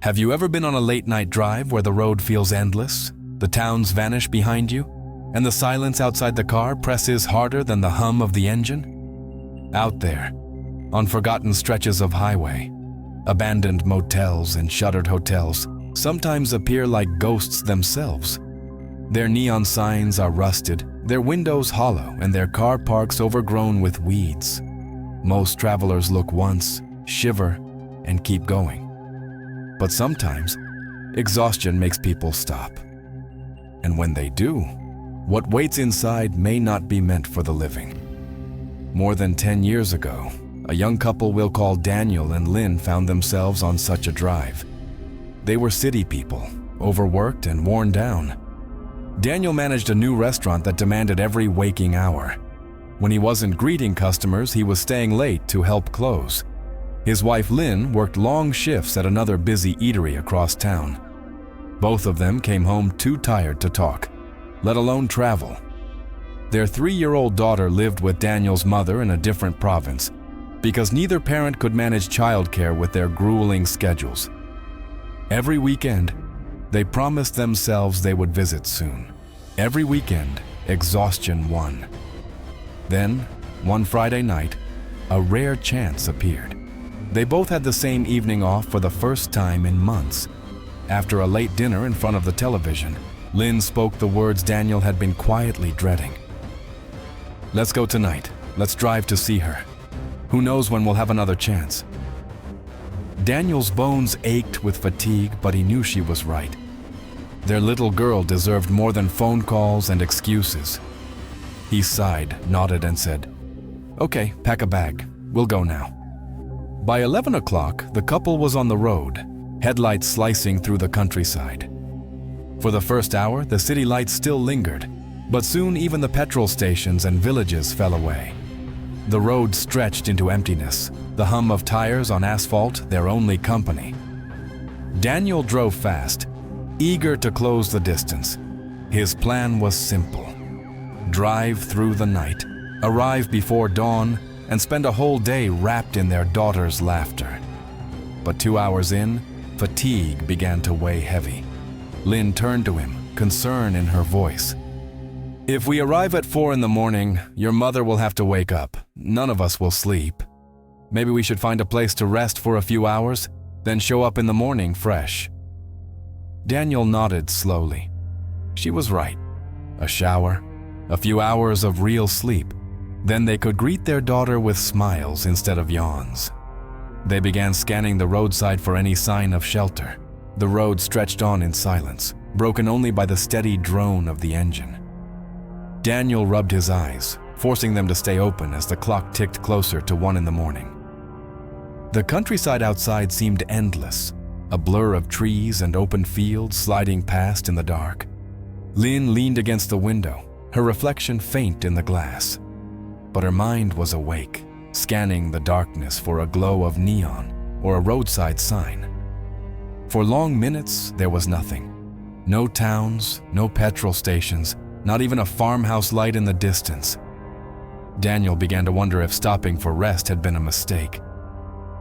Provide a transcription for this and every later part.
Have you ever been on a late-night drive where the road feels endless, the towns vanish behind you, and the silence outside the car presses harder than the hum of the engine? Out there, on forgotten stretches of highway, abandoned motels and shuttered hotels sometimes appear like ghosts themselves. Their neon signs are rusted, their windows hollow, and their car parks overgrown with weeds. Most travelers look once, shiver, and keep going. But sometimes, exhaustion makes people stop. And when they do, what waits inside may not be meant for the living. More than 10 years ago, a young couple we'll call Daniel and Lynn found themselves on such a drive. They were city people, overworked and worn down. Daniel managed a new restaurant that demanded every waking hour. When he wasn't greeting customers, he was staying late to help close. His wife Lynn worked long shifts at another busy eatery across town. Both of them came home too tired to talk, let alone travel. Their 3-year-old daughter lived with Daniel's mother in a different province because neither parent could manage childcare with their grueling schedules. Every weekend, they promised themselves they would visit soon. Every weekend, exhaustion won. Then, one Friday night, a rare chance appeared. They both had the same evening off for the first time in months. After a late dinner in front of the television, Lynn spoke the words Daniel had been quietly dreading. "Let's go tonight. Let's drive to see her. Who knows when we'll have another chance." Daniel's bones ached with fatigue, but he knew she was right. Their little girl deserved more than phone calls and excuses. He sighed, nodded, and said, "Okay, pack a bag. We'll go now." By 11 o'clock, the couple was on the road, headlights slicing through the countryside. For the first hour, the city lights still lingered, but soon even the petrol stations and villages fell away. The road stretched into emptiness, the hum of tires on asphalt their only company. Daniel drove fast, eager to close the distance. His plan was simple: drive through the night, arrive before dawn, and spend a whole day wrapped in their daughter's laughter. But 2 hours in, fatigue began to weigh heavy. Lynn turned to him, concern in her voice. "If we arrive at 4 in the morning, your mother will have to wake up. None of us will sleep. Maybe we should find a place to rest for a few hours, then show up in the morning fresh." Daniel nodded slowly. She was right. A shower, a few hours of real sleep. Then they could greet their daughter with smiles instead of yawns. They began scanning the roadside for any sign of shelter. The road stretched on in silence, broken only by the steady drone of the engine. Daniel rubbed his eyes, forcing them to stay open as the clock ticked closer to 1 in the morning. The countryside outside seemed endless, a blur of trees and open fields sliding past in the dark. Lynn leaned against the window, her reflection faint in the glass. But her mind was awake, scanning the darkness for a glow of neon or a roadside sign. For long minutes, there was nothing. No towns, no petrol stations, not even a farmhouse light in the distance. Daniel began to wonder if stopping for rest had been a mistake.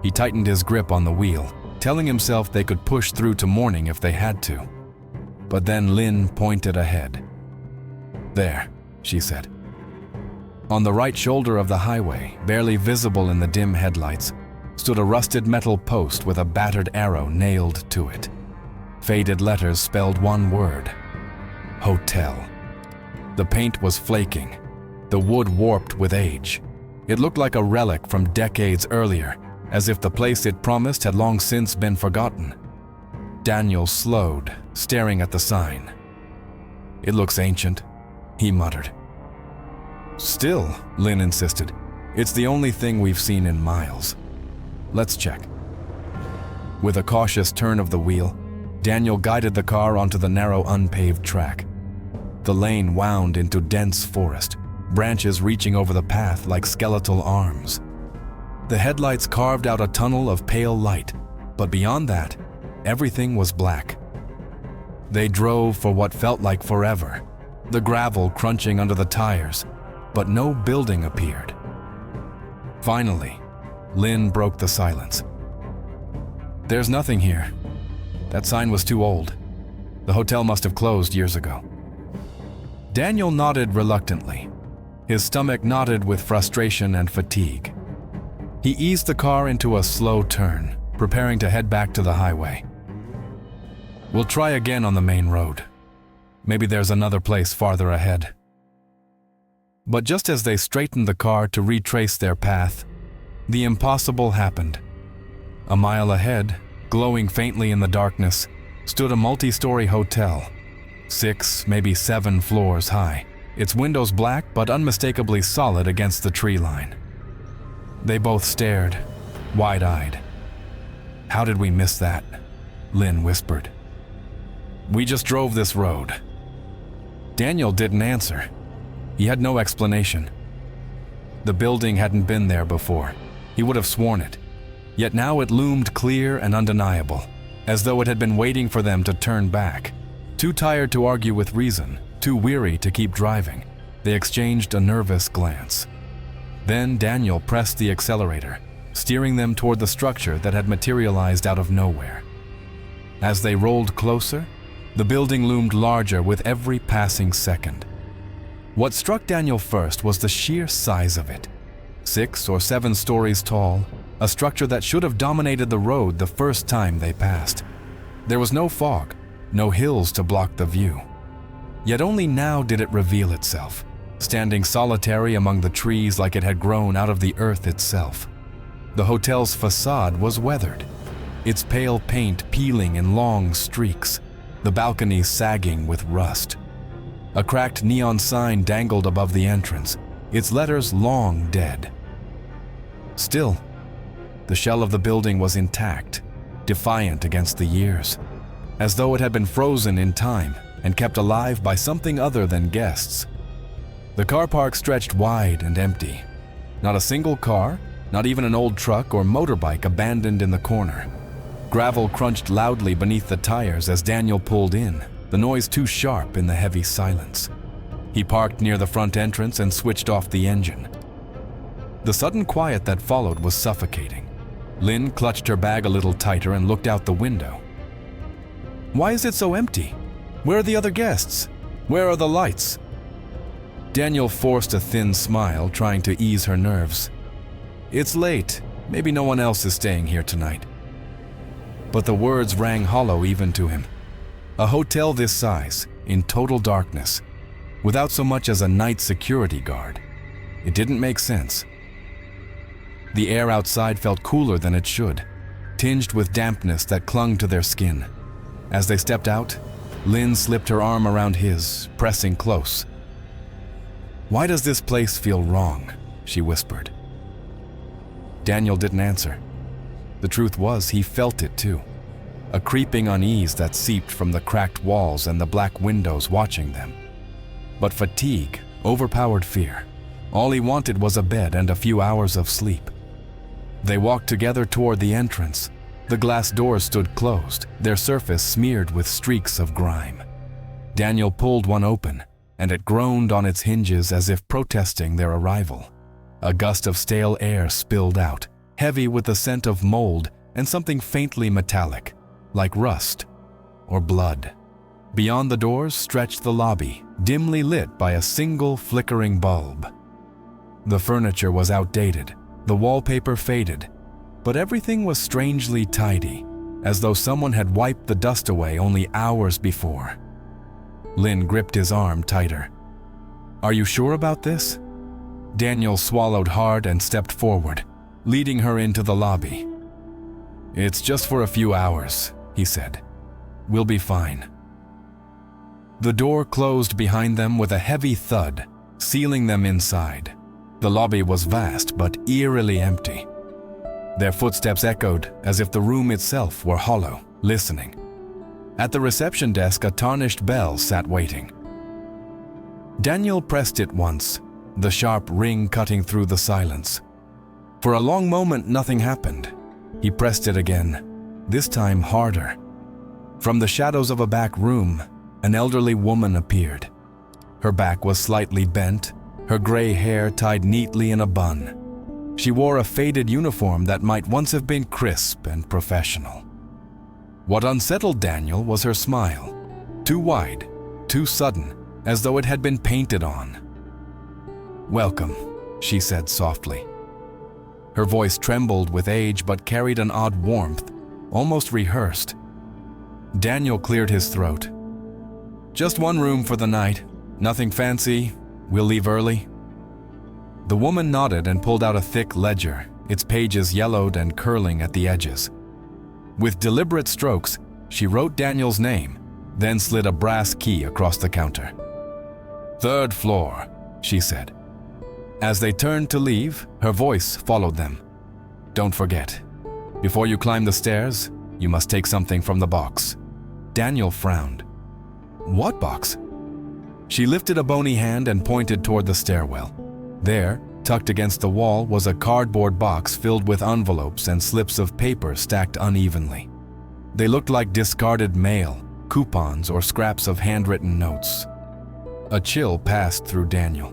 He tightened his grip on the wheel, telling himself they could push through to morning if they had to. But then Lynn pointed ahead. "There," she said. On the right shoulder of the highway, barely visible in the dim headlights, stood a rusted metal post with a battered arrow nailed to it. Faded letters spelled one word: hotel. The paint was flaking, the wood warped with age. It looked like a relic from decades earlier, as if the place it promised had long since been forgotten. Daniel slowed, staring at the sign. "It looks ancient," he muttered. "Still," Lynn insisted, "it's the only thing we've seen in miles. Let's check." With a cautious turn of the wheel, Daniel guided the car onto the narrow unpaved track. The lane wound into dense forest, branches reaching over the path like skeletal arms. The headlights carved out a tunnel of pale light, but beyond that, everything was black. They drove for what felt like forever, the gravel crunching under the tires, but no building appeared. Finally, Lynn broke the silence. "There's nothing here." That sign was too old. The hotel must have closed years ago. Daniel nodded reluctantly. His stomach knotted with frustration and fatigue. He eased the car into a slow turn, preparing to head back to the highway. We'll try again on the main road. Maybe there's another place farther ahead. But just as they straightened the car to retrace their path, the impossible happened. A mile ahead, glowing faintly in the darkness, stood a multi-story hotel, 6, maybe 7 floors high, its windows black but unmistakably solid against the tree line. They both stared, wide-eyed. "How did we miss that?" Lynn whispered. "We just drove this road." Daniel didn't answer. He had no explanation. The building hadn't been there before. He would have sworn it. Yet now it loomed clear and undeniable, as though it had been waiting for them to turn back. Too tired to argue with reason, too weary to keep driving, they exchanged a nervous glance. Then Daniel pressed the accelerator, steering them toward the structure that had materialized out of nowhere. As they rolled closer, the building loomed larger with every passing second. What struck Daniel first was the sheer size of it. 6 or 7 stories tall, a structure that should have dominated the road the first time they passed. There was no fog, no hills to block the view. Yet only now did it reveal itself, standing solitary among the trees like it had grown out of the earth itself. The hotel's facade was weathered, its pale paint peeling in long streaks, the balconies sagging with rust. A cracked neon sign dangled above the entrance, its letters long dead. Still, the shell of the building was intact, defiant against the years, as though it had been frozen in time and kept alive by something other than guests. The car park stretched wide and empty. Not a single car, not even an old truck or motorbike abandoned in the corner. Gravel crunched loudly beneath the tires as Daniel pulled in, the noise too sharp in the heavy silence. He parked near the front entrance and switched off the engine. The sudden quiet that followed was suffocating. Lynn clutched her bag a little tighter and looked out the window. "Why is it so empty? Where are the other guests? Where are the lights?" Daniel forced a thin smile, trying to ease her nerves. "It's late. Maybe no one else is staying here tonight." But the words rang hollow even to him. A hotel this size, in total darkness, without so much as a night security guard. It didn't make sense. The air outside felt cooler than it should, tinged with dampness that clung to their skin. As they stepped out, Lynn slipped her arm around his, pressing close. "Why does this place feel wrong?" she whispered. Daniel didn't answer. The truth was, he felt it too. A creeping unease that seeped from the cracked walls and the black windows watching them. But fatigue overpowered fear. All he wanted was a bed and a few hours of sleep. They walked together toward the entrance. The glass doors stood closed, their surface smeared with streaks of grime. Daniel pulled one open, and it groaned on its hinges as if protesting their arrival. A gust of stale air spilled out, heavy with the scent of mold and something faintly metallic, like rust or blood. Beyond the doors stretched the lobby, dimly lit by a single flickering bulb. The furniture was outdated, the wallpaper faded, but everything was strangely tidy, as though someone had wiped the dust away only hours before. Lynn gripped his arm tighter. "Are you sure about this?" Daniel swallowed hard and stepped forward, leading her into the lobby. "It's just for a few hours," he said. "We'll be fine." The door closed behind them with a heavy thud, sealing them inside. The lobby was vast but eerily empty. Their footsteps echoed as if the room itself were hollow, listening. At the reception desk, a tarnished bell sat waiting. Daniel pressed it once, the sharp ring cutting through the silence. For a long moment, nothing happened. He pressed it again, this time harder. From the shadows of a back room, an elderly woman appeared. Her back was slightly bent, her gray hair tied neatly in a bun. She wore a faded uniform that might once have been crisp and professional. What unsettled Daniel was her smile. Too wide, too sudden, as though it had been painted on. "Welcome," she said softly. Her voice trembled with age but carried an odd warmth, almost rehearsed. Daniel cleared his throat. "Just one room for the night. Nothing fancy. We'll leave early." The woman nodded and pulled out a thick ledger, its pages yellowed and curling at the edges. With deliberate strokes, she wrote Daniel's name, then slid a brass key across the counter. "Third floor," she said. As they turned to leave, her voice followed them. "Don't forget, before you climb the stairs, you must take something from the box." Daniel frowned. "What box?" She lifted a bony hand and pointed toward the stairwell. There, tucked against the wall, was a cardboard box filled with envelopes and slips of paper stacked unevenly. They looked like discarded mail, coupons, or scraps of handwritten notes. A chill passed through Daniel.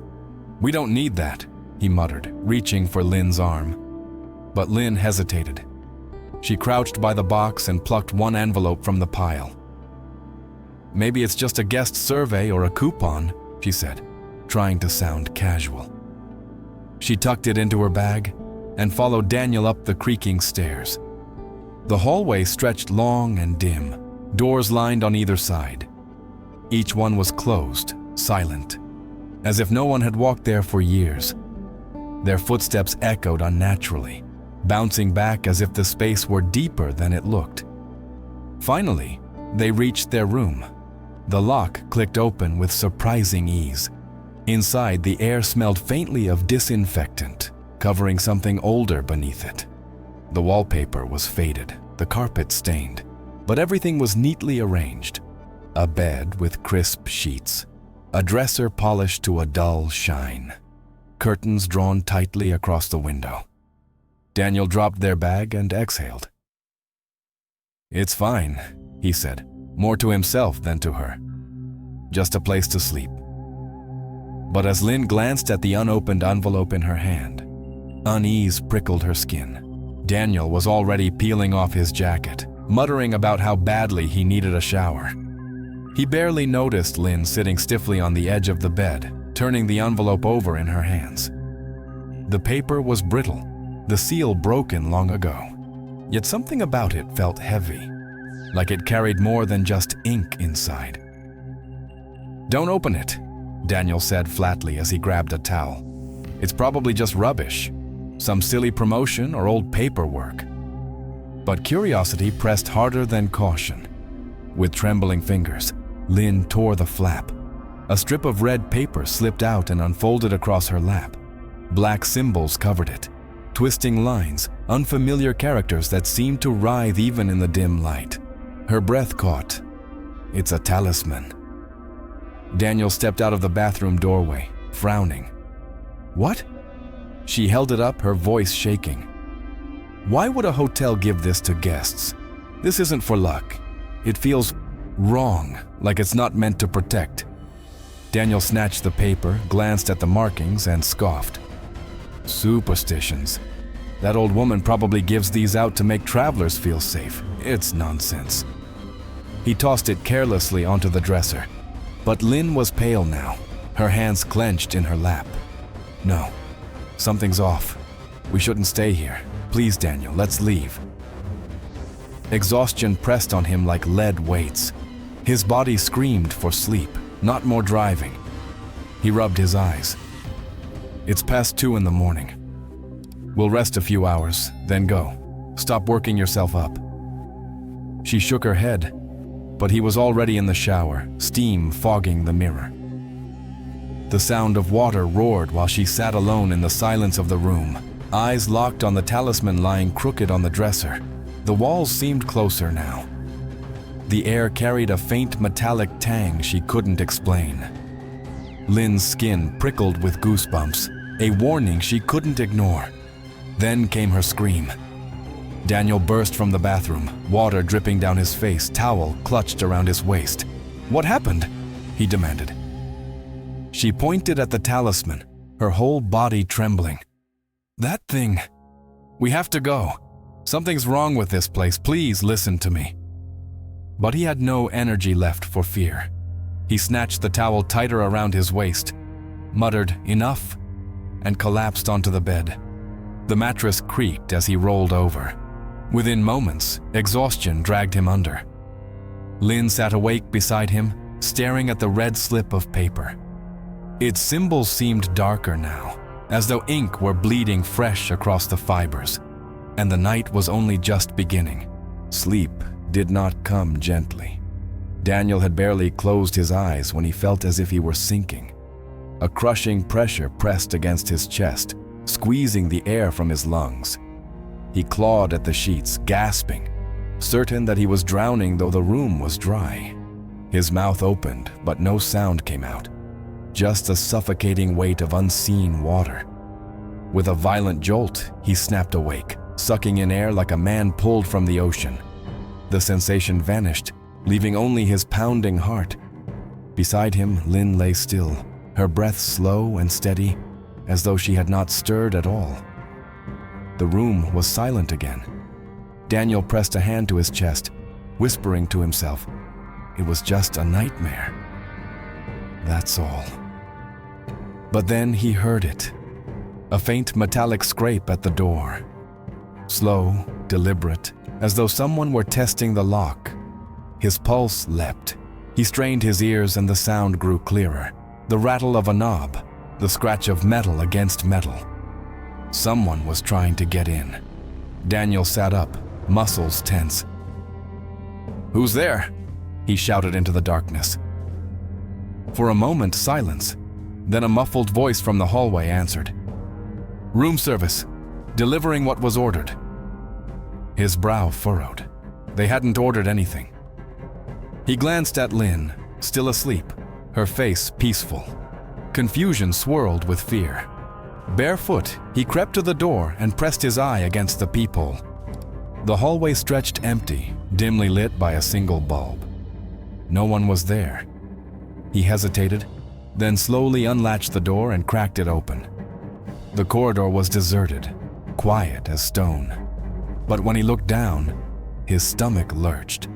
"We don't need that," he muttered, reaching for Lynn's arm. But Lynn hesitated. She crouched by the box and plucked one envelope from the pile. "Maybe it's just a guest survey or a coupon," she said, trying to sound casual. She tucked it into her bag and followed Daniel up the creaking stairs. The hallway stretched long and dim, doors lined on either side. Each one was closed, silent, as if no one had walked there for years. Their footsteps echoed unnaturally, bouncing back as if the space were deeper than it looked. Finally, they reached their room. The lock clicked open with surprising ease. Inside, the air smelled faintly of disinfectant, covering something older beneath it. The wallpaper was faded, the carpet stained, but everything was neatly arranged. A bed with crisp sheets, a dresser polished to a dull shine, curtains drawn tightly across the window. Daniel dropped their bag and exhaled. "It's fine," he said, more to himself than to her. "Just a place to sleep." But as Lynn glanced at the unopened envelope in her hand, unease prickled her skin. Daniel was already peeling off his jacket, muttering about how badly he needed a shower. He barely noticed Lynn sitting stiffly on the edge of the bed, turning the envelope over in her hands. The paper was brittle, the seal broken long ago. Yet something about it felt heavy, like it carried more than just ink inside. "Don't open it," Daniel said flatly as he grabbed a towel. "It's probably just rubbish, some silly promotion or old paperwork." But curiosity pressed harder than caution. With trembling fingers, Lynn tore the flap. A strip of red paper slipped out and unfolded across her lap. Black symbols covered it, twisting lines, unfamiliar characters that seemed to writhe even in the dim light. Her breath caught. "It's a talisman." Daniel stepped out of the bathroom doorway, frowning. "What?" She held it up, her voice shaking. "Why would a hotel give this to guests? This isn't for luck. It feels wrong, like it's not meant to protect." Daniel snatched the paper, glanced at the markings, and scoffed. "Superstitions. That old woman probably gives these out to make travelers feel safe. It's nonsense." He tossed it carelessly onto the dresser. But Lynn was pale now, her hands clenched in her lap. "No, something's off. We shouldn't stay here. Please, Daniel, let's leave." Exhaustion pressed on him like lead weights. His body screamed for sleep, not more driving. He rubbed his eyes. "It's past 2 in the morning. We'll rest a few hours, then go. Stop working yourself up." She shook her head, but he was already in the shower, steam fogging the mirror. The sound of water roared while she sat alone in the silence of the room, eyes locked on the talisman lying crooked on the dresser. The walls seemed closer now. The air carried a faint metallic tang she couldn't explain. Lynn's skin prickled with goosebumps, a warning she couldn't ignore. Then came her scream. Daniel burst from the bathroom, water dripping down his face, towel clutched around his waist. "What happened?" he demanded. She pointed at the talisman, her whole body trembling. "That thing. We have to go. Something's wrong with this place. Please listen to me." but he had no energy left for fear. He snatched the towel tighter around his waist, muttered, "Enough," and collapsed onto the bed. The mattress creaked as he rolled over. Within moments, exhaustion dragged him under. Lynn sat awake beside him, staring at the red slip of paper. Its symbols seemed darker now, as though ink were bleeding fresh across the fibers, and the night was only just beginning. Sleep did not come gently. Daniel had barely closed his eyes when he felt as if he were sinking. A crushing pressure pressed against his chest, squeezing the air from his lungs. He clawed at the sheets, gasping, certain that he was drowning though the room was dry. His mouth opened, but no sound came out, just a suffocating weight of unseen water. With a violent jolt, he snapped awake, sucking in air like a man pulled from the ocean. The sensation vanished, leaving only his pounding heart. Beside him, Lynn lay still, her breath slow and steady, as though she had not stirred at all. The room was silent again. Daniel pressed a hand to his chest, whispering to himself, it was just a nightmare. That's all. But then he heard it. A faint metallic scrape at the door. Slow, deliberate, as though someone were testing the lock. His pulse leapt. He strained his ears and the sound grew clearer. The rattle of a knob, the scratch of metal against metal. Someone was trying to get in. Daniel sat up, muscles tense. "Who's there?" he shouted into the darkness. For a moment, silence. Then a muffled voice from the hallway answered. "Room service, delivering what was ordered." His brow furrowed. They hadn't ordered anything. He glanced at Lynn, still asleep, her face peaceful. Confusion swirled with fear. Barefoot, he crept to the door and pressed his eye against the peephole. The hallway stretched empty, dimly lit by a single bulb. No one was there. He hesitated, then slowly unlatched the door and cracked it open. The corridor was deserted, quiet as stone. But when he looked down, his stomach lurched.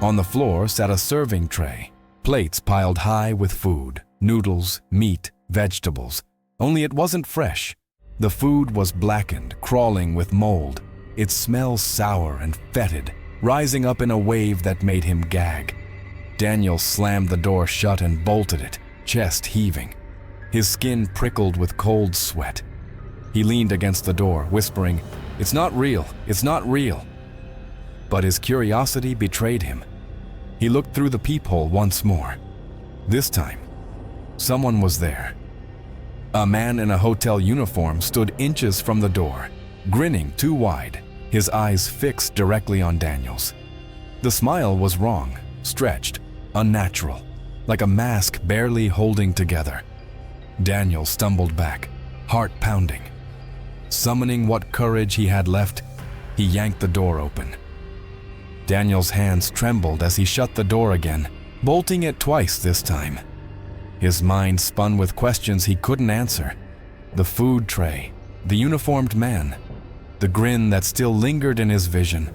On the floor sat a serving tray, plates piled high with food, noodles, meat, vegetables. Only it wasn't fresh. The food was blackened, crawling with mold, its smell sour and fetid, rising up in a wave that made him gag. Daniel slammed the door shut and bolted it, chest heaving. His skin prickled with cold sweat. He leaned against the door, whispering, "It's not real, it's not real." But his curiosity betrayed him. He looked through the peephole once more. This time, someone was there. A man in a hotel uniform stood inches from the door, grinning too wide, his eyes fixed directly on Daniel's. The smile was wrong, stretched, unnatural, like a mask barely holding together. Daniel stumbled back, heart pounding. Summoning what courage he had left, he yanked the door open. Daniel's hands trembled as he shut the door again, bolting it twice this time. His mind spun with questions he couldn't answer. The food tray, the uniformed man, the grin that still lingered in his vision,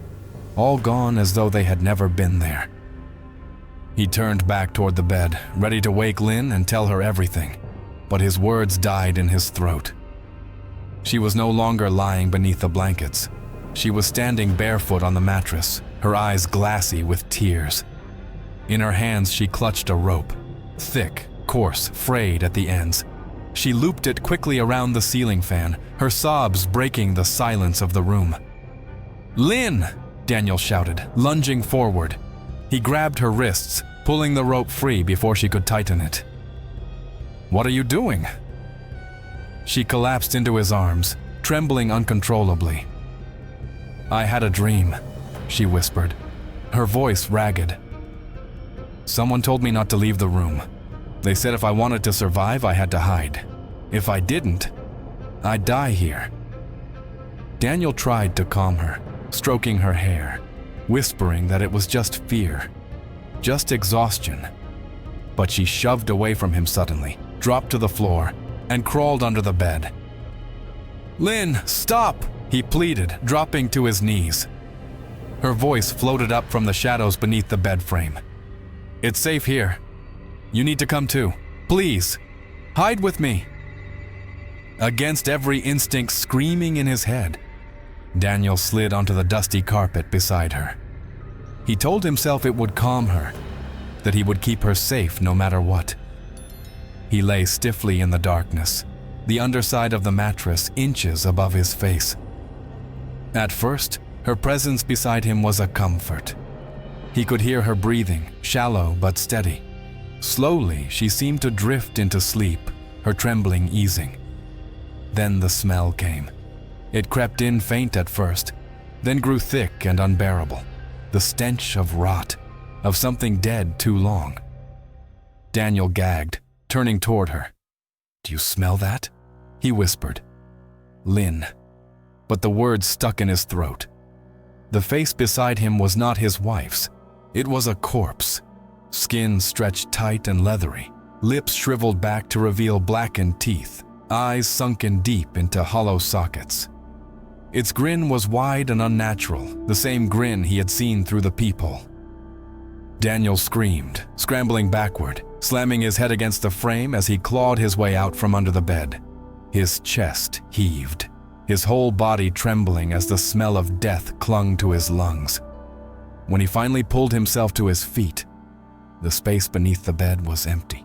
all gone as though they had never been there. He turned back toward the bed, ready to wake Lynn and tell her everything, but his words died in his throat. She was no longer lying beneath the blankets. She was standing barefoot on the mattress, her eyes glassy with tears. In her hands she clutched a rope, thick, coarse, frayed at the ends. She looped it quickly around the ceiling fan, her sobs breaking the silence of the room. "Lynn!" Daniel shouted, lunging forward. He grabbed her wrists, pulling the rope free before she could tighten it. "What are you doing?" She collapsed into his arms, trembling uncontrollably. "I had a dream," she whispered, her voice ragged. "Someone told me not to leave the room. They said if I wanted to survive, I had to hide. If I didn't, I'd die here." Daniel tried to calm her, stroking her hair, whispering that it was just fear, just exhaustion. But she shoved away from him suddenly, dropped to the floor, and crawled under the bed. "Lynn, stop!" he pleaded, dropping to his knees. Her voice floated up from the shadows beneath the bed frame. "It's safe here. You need to come too. Please, hide with me." Against every instinct screaming in his head, Daniel slid onto the dusty carpet beside her. He told himself it would calm her, that he would keep her safe no matter what. He lay stiffly in the darkness, the underside of the mattress inches above his face. At first, her presence beside him was a comfort. He could hear her breathing, shallow but steady. Slowly, she seemed to drift into sleep, her trembling easing. Then the smell came. It crept in faint at first, then grew thick and unbearable. The stench of rot, of something dead too long. Daniel gagged, turning toward her. "Do you smell that?" he whispered. "Lynn." But the words stuck in his throat. The face beside him was not his wife's. It was a corpse. Skin stretched tight and leathery, lips shriveled back to reveal blackened teeth, eyes sunken deep into hollow sockets. Its grin was wide and unnatural, the same grin he had seen through the peephole. Daniel screamed, scrambling backward, slamming his head against the frame as he clawed his way out from under the bed. His chest heaved, his whole body trembling as the smell of death clung to his lungs. When he finally pulled himself to his feet, the space beneath the bed was empty.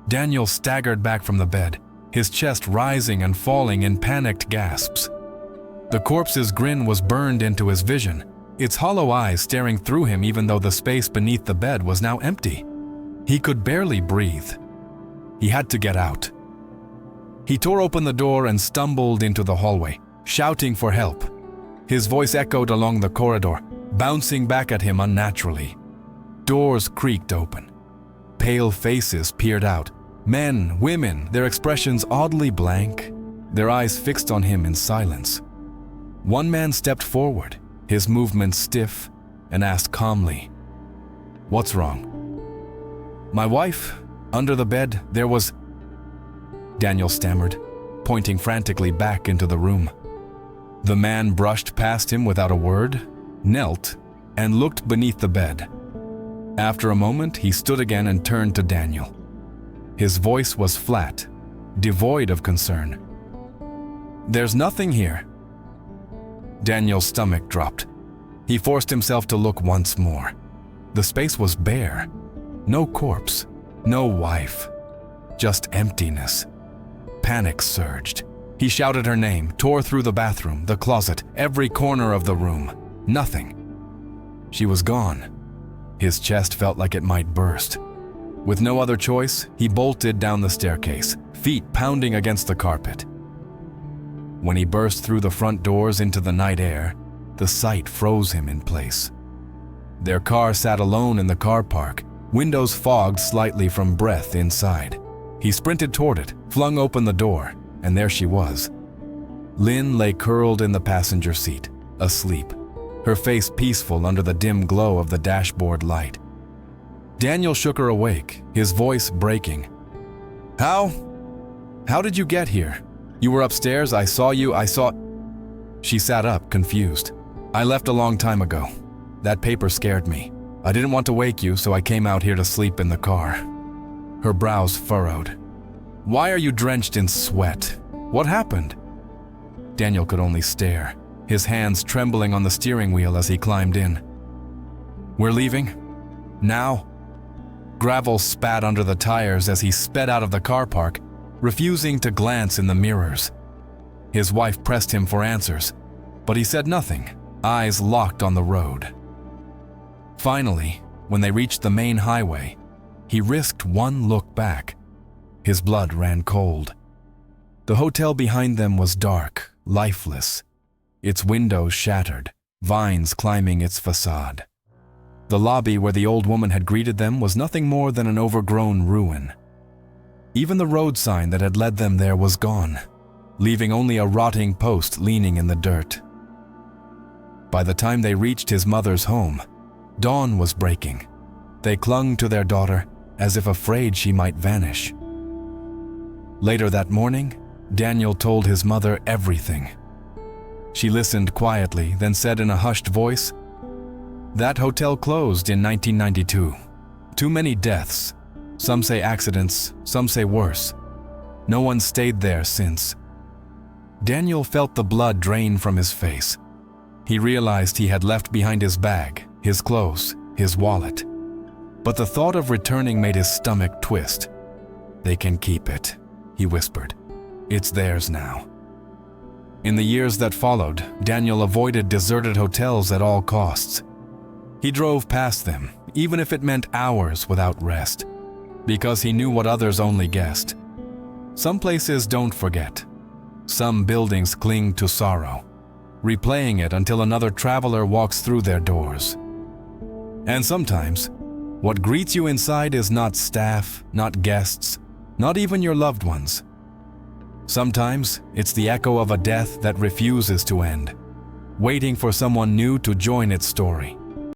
Daniel staggered back from the bed, his chest rising and falling in panicked gasps. The corpse's grin was burned into his vision, its hollow eyes staring through him even though the space beneath the bed was now empty. He could barely breathe. He had to get out. He tore open the door and stumbled into the hallway, shouting for help. His voice echoed along the corridor, bouncing back at him unnaturally. Doors creaked open. Pale faces peered out. Men, women, their expressions oddly blank, their eyes fixed on him in silence. One man stepped forward, his movements stiff, and asked calmly, "What's wrong?" "My wife, under the bed, there was..." Daniel stammered, pointing frantically back into the room. The man brushed past him without a word, knelt, and looked beneath the bed. After a moment, he stood again and turned to Daniel. His voice was flat, devoid of concern. "There's nothing here." Daniel's stomach dropped. He forced himself to look once more. The space was bare. No corpse, no wife, just emptiness. Panic surged. He shouted her name, tore through the bathroom, the closet, every corner of the room. Nothing. She was gone. His chest felt like it might burst. With no other choice, he bolted down the staircase, feet pounding against the carpet. When he burst through the front doors into the night air, the sight froze him in place. Their car sat alone in the car park, windows fogged slightly from breath inside. He sprinted toward it, flung open the door, and there she was. Lynn lay curled in the passenger seat, asleep, her face peaceful under the dim glow of the dashboard light. Daniel shook her awake, his voice breaking. How did you get here? You were upstairs, I saw you, She sat up, confused. "I left a long time ago. That paper scared me. I didn't want to wake you, so I came out here to sleep in the car." Her brows furrowed. "Why are you drenched in sweat? What happened?" Daniel could only stare, his hands trembling on the steering wheel as he climbed in. "We're leaving? Now?" Gravel spat under the tires as he sped out of the car park, refusing to glance in the mirrors. His wife pressed him for answers, but he said nothing, eyes locked on the road. Finally, when they reached the main highway, he risked one look back. His blood ran cold. The hotel behind them was dark, lifeless, its windows shattered, vines climbing its facade. The lobby where the old woman had greeted them was nothing more than an overgrown ruin. Even the road sign that had led them there was gone, leaving only a rotting post leaning in the dirt. By the time they reached his mother's home, dawn was breaking. They clung to their daughter as if afraid she might vanish. Later that morning, Daniel told his mother everything. She listened quietly, then said in a hushed voice, That hotel closed in 1992. Too many deaths. Some say accidents, some say worse. No one stayed there since. Daniel felt the blood drain from his face. He realized he had left behind his bag, his clothes, his wallet. But the thought of returning made his stomach twist. "They can keep it," he whispered. "It's theirs now." In the years that followed, Daniel avoided deserted hotels at all costs. He drove past them, even if it meant hours without rest, because he knew what others only guessed. Some places don't forget. Some buildings cling to sorrow, replaying it until another traveler walks through their doors. And sometimes, what greets you inside is not staff, not guests, not even your loved ones. Sometimes, it's the echo of a death that refuses to end, waiting for someone new to join its story.